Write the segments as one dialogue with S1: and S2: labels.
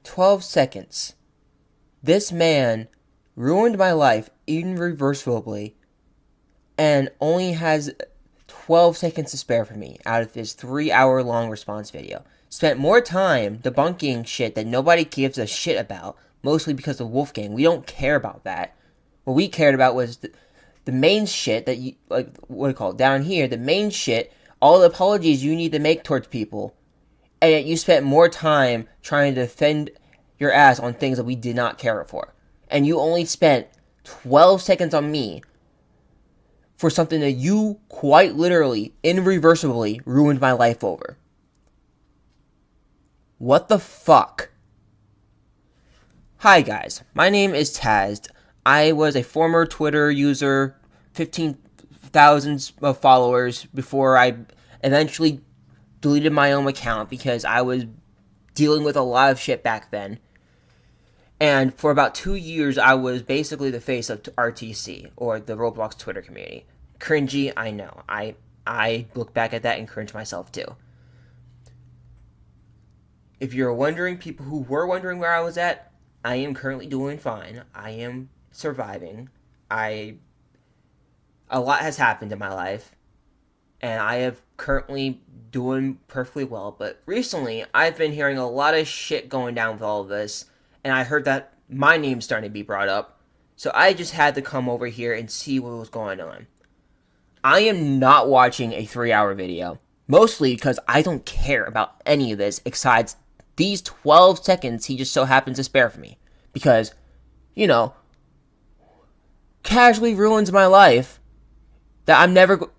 S1: 12 seconds. This man ruined my life irreversibly and only has 12 seconds to spare for me out of his 3-hour long response video. Spent more time debunking shit that nobody gives a shit about, mostly because of Wolfgang. We don't care about that. What we cared about was the main shit that you, like, what do you call it, down here, the main shit, all the apologies you need to make towards people, and yet you spent more time trying to defend your ass on things that we did not care for. And you only spent 12 seconds on me for something that you quite literally, irreversibly ruined my life over. What the fuck? Hi guys, my name is Taz. I was a former Twitter user, 15,000 followers before I eventually deleted my own account because I was dealing with a lot of shit back then. And for about 2 years, I was basically the face of RTC, or the Roblox Twitter community. Cringy, I know. I look back at that and cringe myself too. If you're wondering, people who were wondering where I was at, I am currently doing fine. I am surviving. A lot has happened in my life, and I have currently doing perfectly well. But recently, I've been hearing a lot of shit going down with all of this, and I heard that my name's starting to be brought up. So I just had to come over here and see what was going on. I am not watching a 3-hour video, mostly because I don't care about any of this besides these 12 seconds he just so happens to spare for me. Because, casually ruins my life that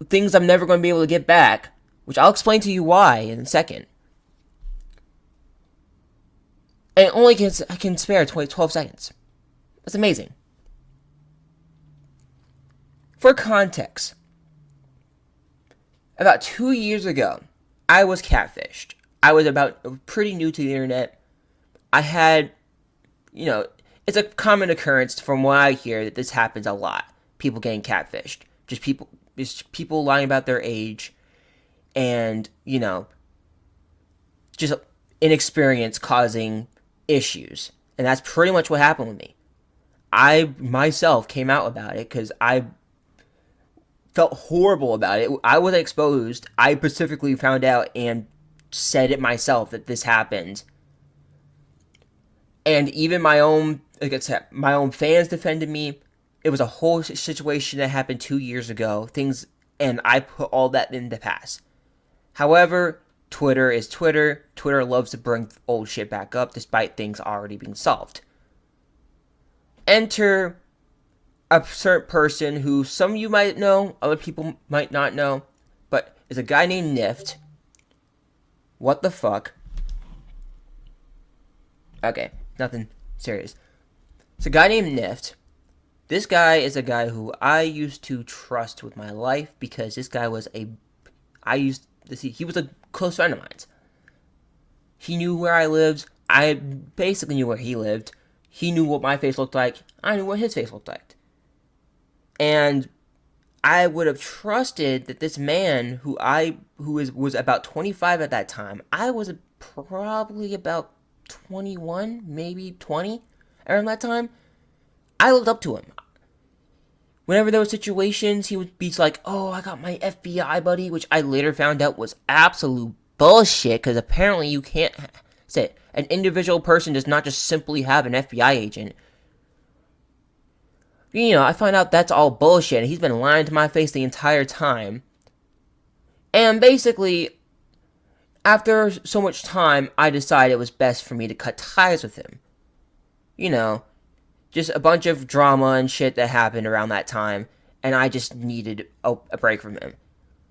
S1: things I'm never going to be able to get back, which I'll explain to you why in a second. And only I can spare 12 seconds. That's amazing. For context, about 2 years ago, I was catfished. I was pretty new to the internet. I had, it's a common occurrence from what I hear that this happens a lot. People getting catfished. Just people lying about their age and, just inexperience causing issues. And that's pretty much what happened with me. I myself came out about it because I felt horrible about it. I was exposed. I specifically found out and said it myself that this happened. And even my own fans defended me. It was a whole situation that happened 2 years ago. And I put all that in the past. However, Twitter is Twitter. Twitter loves to bring old shit back up despite things already being solved. Enter a certain person who some of you might know, other people might not know, but is a guy named Nift. What the fuck? Okay, nothing serious. It's a guy named Nift. This guy is a guy who I used to trust with my life because this guy was he was a close friend of mine. He knew where I lived. I basically knew where he lived. He knew what my face looked like. I knew what his face looked like. And I would have trusted that this man, who was about 25 at that time, I was probably about 21, maybe 20 around that time. I looked up to him. Whenever there were situations, he would be like, "Oh, I got my FBI buddy," which I later found out was absolute bullshit, because apparently you can't say an individual person does not just simply have an FBI agent. I find out that's all bullshit, and he's been lying to my face the entire time. And basically, after so much time, I decided it was best for me to cut ties with him. Just a bunch of drama and shit that happened around that time, and I just needed a break from him.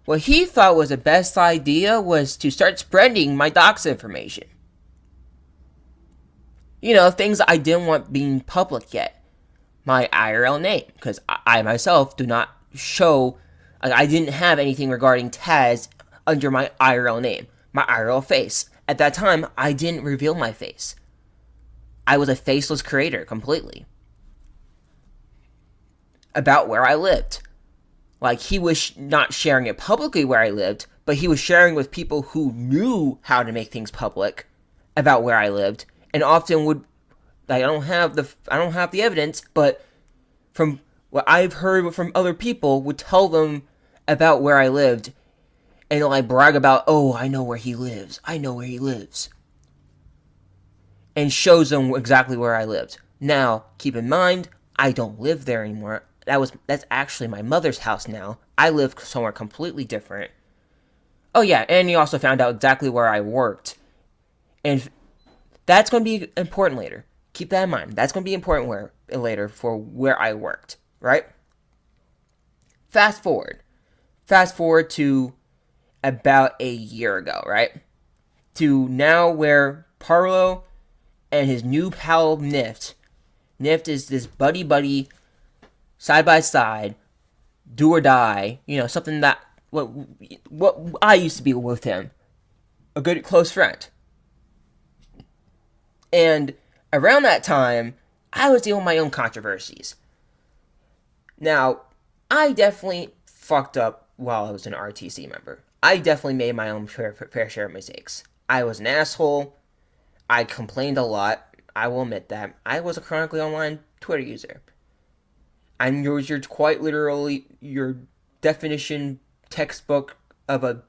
S1: What he thought was the best idea was to start spreading my dox information. Things I didn't want being public yet. My IRL name, because I myself do not show, I didn't have anything regarding Taz under my IRL name, my IRL face. At that time, I didn't reveal my face. I was a faceless creator completely. About where I lived. Like, he was not sharing it publicly where I lived, but he was sharing with people who knew how to make things public about where I lived, and often would, like, I don't have the evidence, but from what I've heard from other people, would tell them about where I lived, and like brag about, oh, I know where he lives, and shows them exactly where I lived. Now, keep in mind, I don't live there anymore. That's actually my mother's house now. I live somewhere completely different. Oh yeah, and he also found out exactly where I worked, and that's going to be important later. Keep that in mind. That's going to be important later for where I worked, right? Fast forward. Fast forward to about a year ago, right? To now where Parlo and his new pal Nift. Nift is this buddy, side by side, do or die. You know, something that what I used to be with him, a good close friend. And around that time, I was dealing with my own controversies. Now, I definitely fucked up while I was an RTC member. I definitely made my own fair share of mistakes. I was an asshole. I complained a lot. I will admit that. I was a chronically online Twitter user. I'm your quite literally your definition textbook of a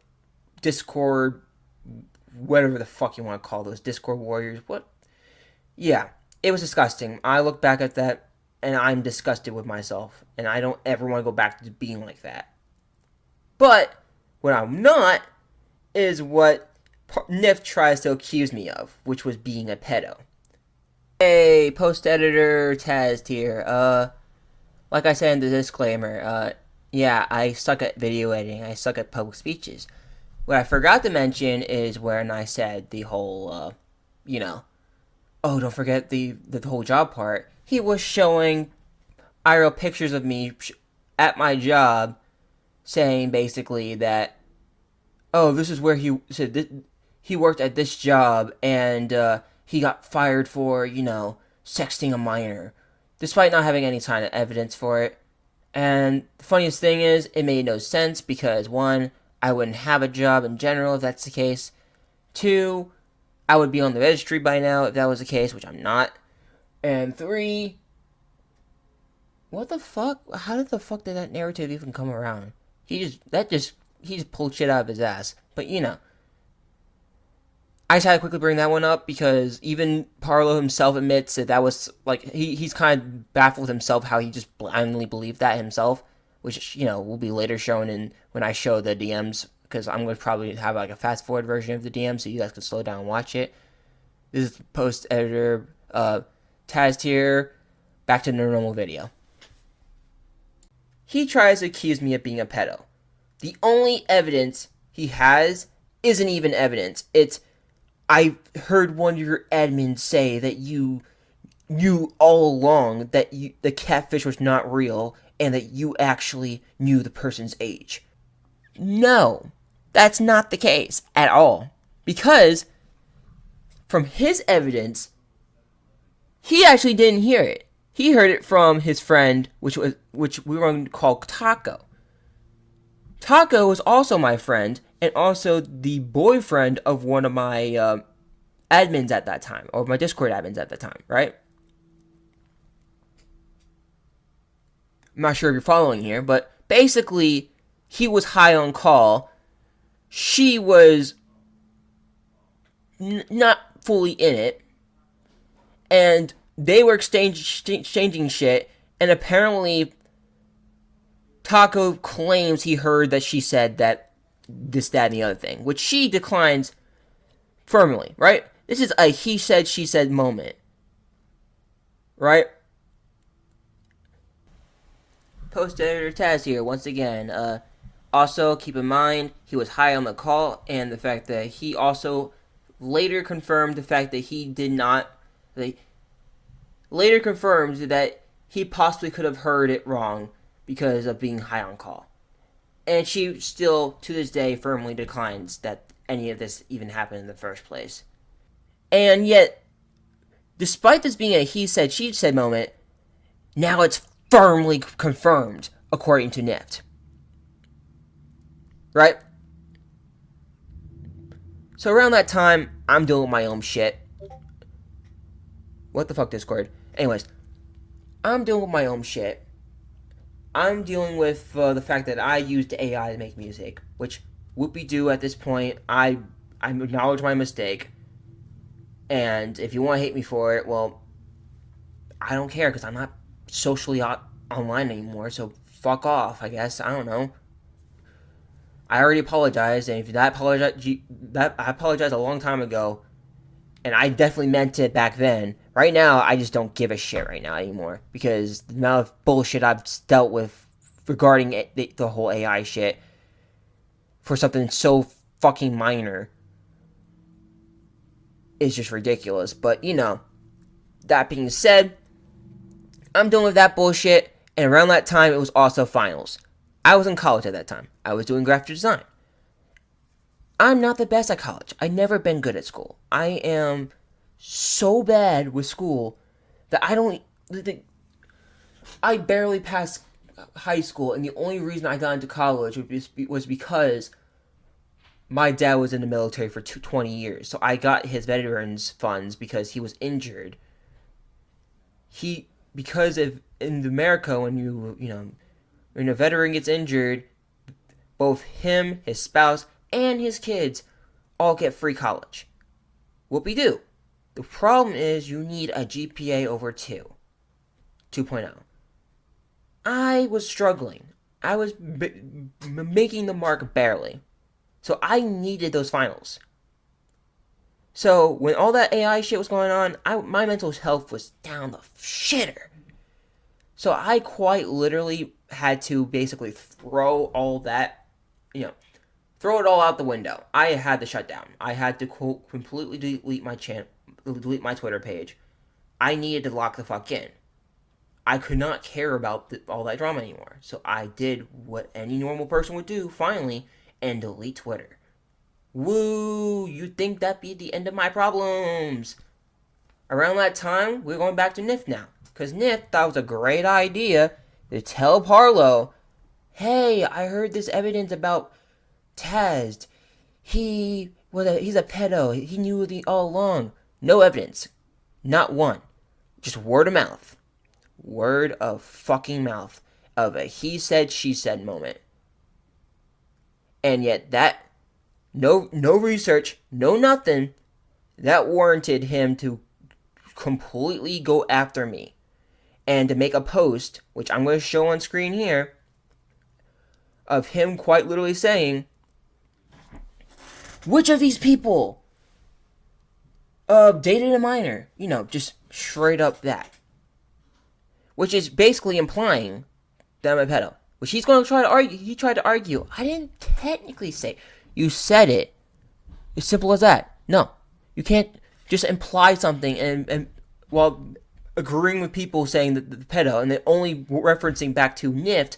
S1: Discord, whatever the fuck you want to call those Discord warriors. What? Yeah, it was disgusting. I look back at that and I'm disgusted with myself, and I don't ever want to go back to being like that. But what I'm not is what Nyft tries to accuse me of, which was being a pedo. Hey, post editor Taz here. Like I said in the disclaimer, yeah, I suck at video editing. I suck at public speeches. What I forgot to mention is when I said the whole, oh, don't forget the whole job part. He was showing IRL pictures of me at my job, saying basically that, oh, this is where he said he worked at this job, and he got fired for, sexting a minor, despite not having any kind of evidence for it. And the funniest thing is, it made no sense because, one, I wouldn't have a job in general if that's the case. Two, I would be on the registry by now if that was the case, which I'm not. And three, what the fuck? How did that narrative even come around? He just pulled shit out of his ass. But I just had to quickly bring that one up because even Parlo himself admits that was like he's kind of baffled himself how he just blindly believed that himself, which will be later shown in when I show the DMs, because I'm going to probably have like a fast forward version of the DM so you guys can slow down and watch it. This is post editor Taz here. Back to the normal video. He tries to accuse me of being a pedo. The only evidence he has isn't even evidence. It's, I heard one of your admins say that you knew all along that the catfish was not real and that you actually knew the person's age. No, that's not the case at all. Because from his evidence, he actually didn't hear it. He heard it from his friend, which we were going to call Taco. Taco was also my friend, and also the boyfriend of one of my admins at that time, or my Discord admins at the time, right? I'm not sure if you're following here, but basically, he was high on call. She was not fully in it, and they were exchanging shit, and apparently Taco claims he heard that she said that this, that, and the other thing, which she declines firmly, right? This is a he said, she said moment, right? Post editor Taz here once again. Also, keep in mind, he was high on the call, and the fact that he also later confirmed the fact that he did not. Later confirmed that he possibly could have heard it wrong because of being high on call. And she still, to this day, firmly declines that any of this even happened in the first place. And yet, despite this being a he said, she said moment, now it's firmly confirmed, according to Nift. Right? So around that time, I'm doing my own shit. What the fuck, Discord? Anyways, I'm dealing with my own shit. I'm dealing with the fact that I used AI to make music, which whoopie-doo at this point. I acknowledge my mistake. And if you want to hate me for it, well, I don't care because I'm not socially online anymore, so fuck off, I guess. I don't know. I already apologized, and if I apologized a long time ago, and I definitely meant it back then. Right now, I just don't give a shit right now anymore because the amount of bullshit I've dealt with regarding the whole AI shit for something so fucking minor is just ridiculous. But, that being said, I'm done with that bullshit, and around that time, it was also finals. I was in college at that time. I was doing graphic design. I'm not the best at college. I've never been good at school. I am so bad with school that I barely passed high school, and the only reason I got into college was because my dad was in the military for 20 years. So I got his veterans funds because he was injured. Because in America, when a veteran gets injured, both him, his spouse, and his kids all get free college. Whoopie-doo. The problem is you need a GPA over 2.0. I was struggling. I was making the mark barely. So I needed those finals. So when all that AI shit was going on, my mental health was down the shitter. So I quite literally had to basically throw all that, throw it all out the window. I had to shut down. I had to completely delete my Twitter page. I needed to lock the fuck in. I could not care about all that drama anymore. So I did what any normal person would do, finally, and delete Twitter. Woo! You'd think that'd be the end of my problems. Around that time, we're going back to Nyft now. Because Nyft thought it was a great idea to tell Parlo, hey, I heard this evidence about Taz. He's a pedo. He knew it all along. No evidence. Not one. Just word of mouth. Word of fucking mouth. Of a he said, she said moment. And yet no research, no nothing, that warranted him to completely go after me. And to make a post, which I'm going to show on screen here, of him quite literally saying, which of these people dated a minor? Just straight up that. Which is basically implying that I'm a pedo. Which he's going to try to argue. He tried to argue. I didn't technically say. You said it. As simple as that. No. You can't just imply something and while agreeing with people saying that the pedo and then only referencing back to Nift,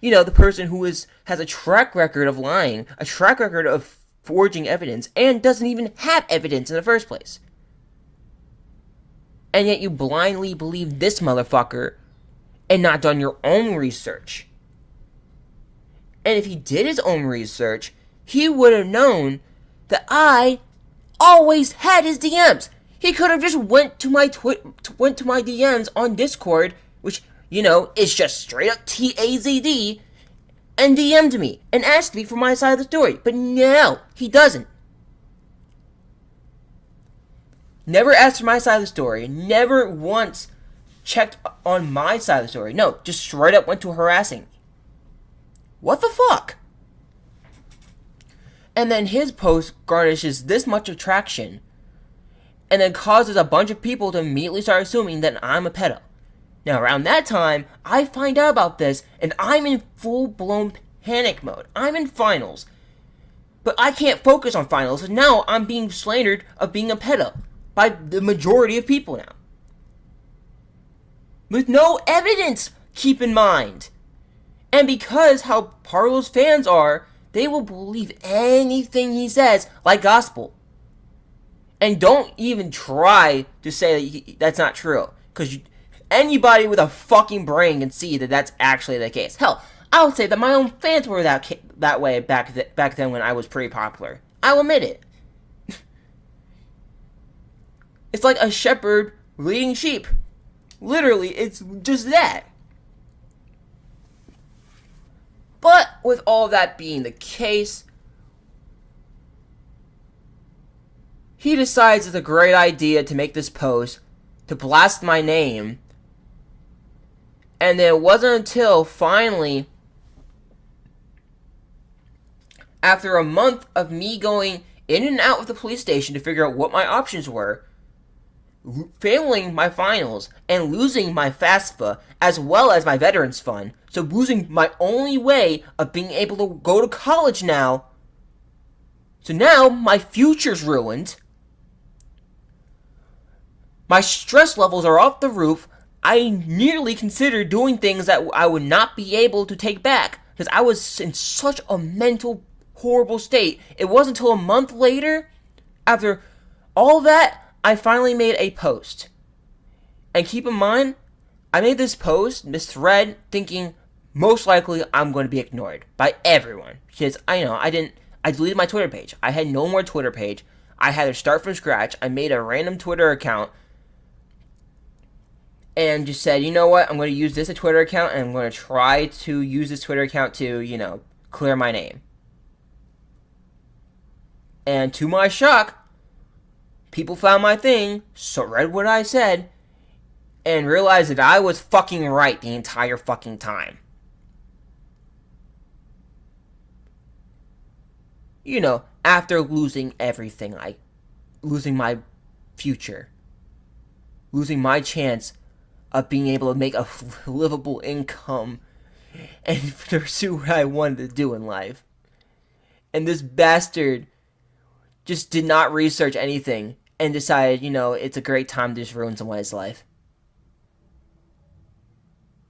S1: the person who has a track record of lying, a track record of forging evidence, and doesn't even have evidence in the first place. And yet you blindly believe this motherfucker and not done your own research. And if he did his own research, he would have known that I always had his DMs. He could have just went to my DMs on Discord, which, is just straight up TAZD, and DM'd me and asked me for my side of the story. But no, he doesn't. Never asked for my side of the story. Never once checked on my side of the story. No, just straight up went to harassing me. What the fuck? And then his post garnishes this much attraction and then causes a bunch of people to immediately start assuming that I'm a pedo. Now, around that time, I find out about this, and I'm in full-blown panic mode. I'm in finals. But I can't focus on finals, and now I'm being slandered of being a pedo by the majority of people now. With no evidence, keep in mind. And because how Parlo's fans are, they will believe anything he says like gospel. And don't even try to say that that's not true. Because anybody with a fucking brain can see that that's actually the case. Hell, I would say that my own fans were that way back then when I was pretty popular. I'll admit it. It's like a shepherd leading sheep. Literally, it's just that. But with all that being the case, he decides it's a great idea to make this post to blast my name. And then it wasn't until finally, after a month of me going in and out of the police station to figure out what my options were, failing my finals and losing my FAFSA as well as my Veterans Fund, so losing my only way of being able to go to college now. So now my future's ruined. My stress levels are off the roof. I nearly considered doing things that I would not be able to take back because I was in such a mental horrible state. It wasn't until a month later, after all that, I finally made a post. And keep in mind, I made this post, this thread, thinking most likely I'm going to be ignored by everyone. Because I deleted my Twitter page. I had no more Twitter page. I had to start from scratch. I made a random Twitter account and just said, you know what, I'm going to use this Twitter account and I'm going to try to use this Twitter account to, clear my name. And to my shock, people found my thing, so read what I said, and realized that I was fucking right the entire fucking time. After losing everything, losing my future, losing my chance of being able to make a livable income and pursue what I wanted to do in life. And this bastard just did not research anything and decided, it's a great time to just ruin someone's life.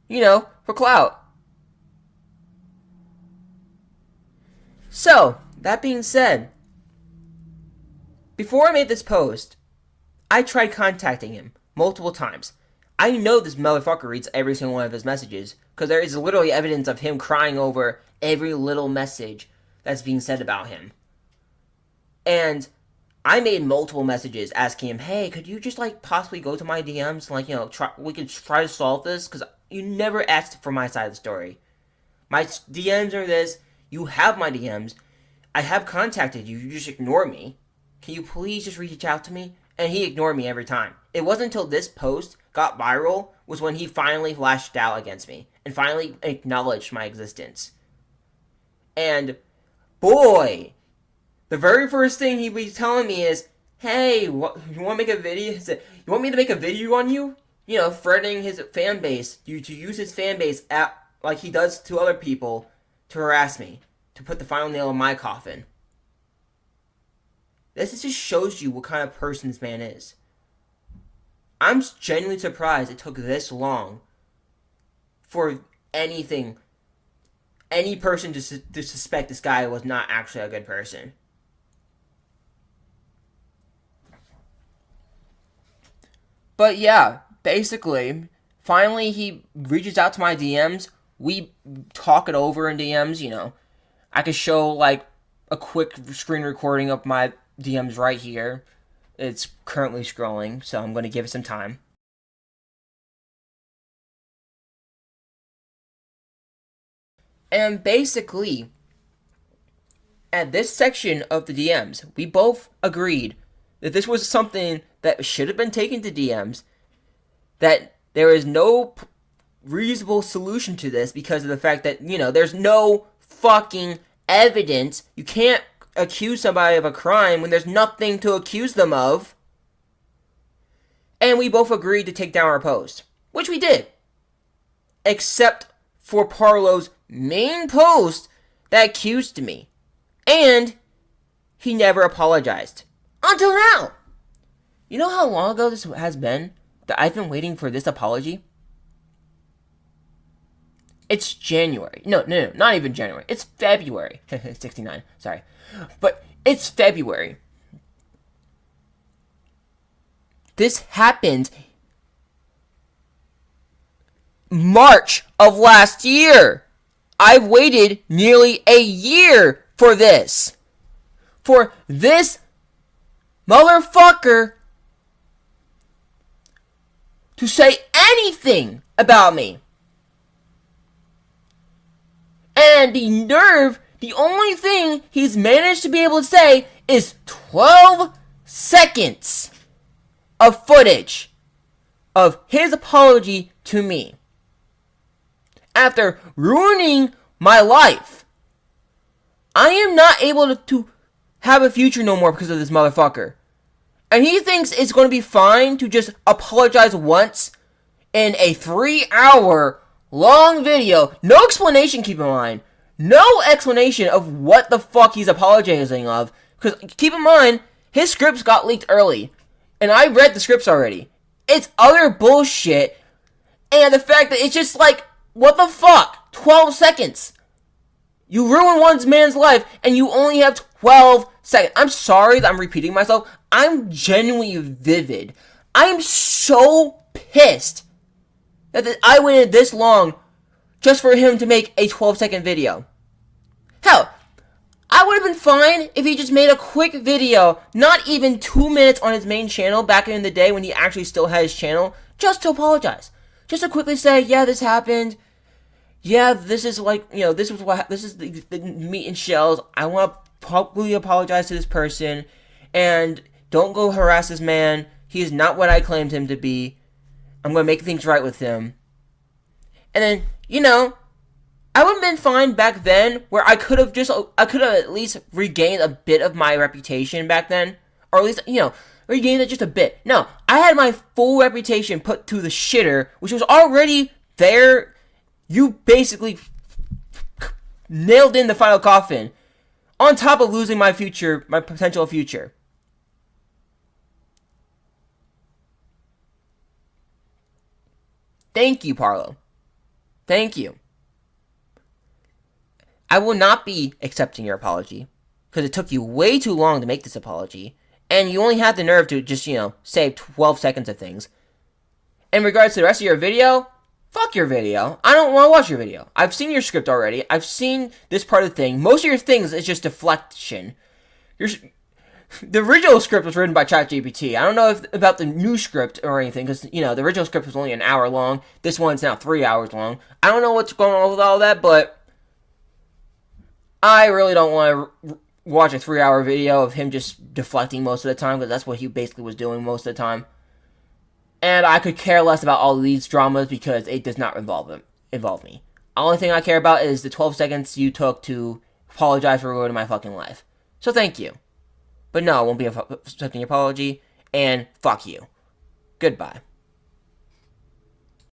S1: For clout. So, that being said, before I made this post, I tried contacting him multiple times. I know this motherfucker reads every single one of his messages, because there is literally evidence of him crying over every little message that's being said about him. And I made multiple messages asking him, hey, could you just, possibly go to my DMs and, we could try to solve this? Because you never asked for my side of the story. My DMs are this. You have my DMs. I have contacted you. You just ignore me. Can you please just reach out to me? And he ignored me every time. It wasn't until this post got viral was when he finally lashed out against me and finally acknowledged my existence. And, boy, the very first thing he was telling me is, hey, you want to make a video? You want me to make a video on you? Threatening his fan base, to use his fan base like he does to other people to harass me, to put the final nail in my coffin. This just shows you what kind of person this man is. I'm genuinely surprised it took this long for any person to suspect this guy was not actually a good person. But yeah, basically, finally he reaches out to my DMs. We talk it over in DMs, I could show, a quick screen recording of my DMs right here. It's currently scrolling, so I'm going to give it some time. And basically, at this section of the DMs, we both agreed that this was something that should have been taken to DMs, that there is no reasonable solution to this because of the fact that, there's no fucking evidence. You can't accuse somebody of a crime when there's nothing to accuse them of. And we both agreed to take down our post, which we did. Except for Parlo's main post that accused me. And he never apologized. Until now! You know how long ago this has been that I've been waiting for this apology? It's January. No, not even January. It's February. 69, sorry. But it's February. This happened March of last year. I've waited nearly a year for this. For this motherfucker to say anything about me. And the nerve, the only thing he's managed to be able to say is 12 seconds of footage of his apology to me. After ruining my life, I am not able to have a future no more because of this motherfucker. And he thinks it's going to be fine to just apologize once in a 3-hour long video. No explanation, keep in mind. No explanation of what the fuck he's apologizing of. Because keep in mind, his scripts got leaked early. And I read the scripts already. It's utter bullshit. And the fact that it's just like, what the fuck? 12 seconds. You ruin one man's life and you only have 12 seconds. I'm sorry that I'm repeating myself. I'm genuinely vivid. I'm so pissed that I waited this long just for him to make a 12-second video. Hell, I would have been fine if he just made a quick video, not even 2 minutes on his main channel back in the day when he actually still had his channel, just to apologize. Just to quickly say, yeah, this happened. Yeah, this is like, this is the meat and shells. I want to publicly apologize to this person. And don't go harass this man. He is not what I claimed him to be. I'm going to make things right with him. And then, I would have been fine back then where I could have at least regained a bit of my reputation back then. Or at least, regained it just a bit. No, I had my full reputation put to the shitter, which was already there. You basically nailed in the final coffin, on top of losing my potential future. Thank you, Parlo. Thank you. I will not be accepting your apology, because it took you way too long to make this apology, and you only had the nerve to just, save 12 seconds of things. In regards to the rest of your video, fuck your video. I don't want to watch your video. I've seen your script already. I've seen this part of the thing. Most of your things is just deflection. The original script was written by ChatGPT. I don't know about the new script or anything, because, the original script was only an hour long. This one's now 3 hours long. I don't know what's going on with all that, but I really don't want to watch a 3-hour video of him just deflecting most of the time, because that's what he basically was doing most of the time. And I could care less about all these dramas because it does not involve me. The only thing I care about is the 12 seconds you took to apologize for ruining my fucking life. So thank you. But no, I won't be accepting your apology, and fuck you. Goodbye.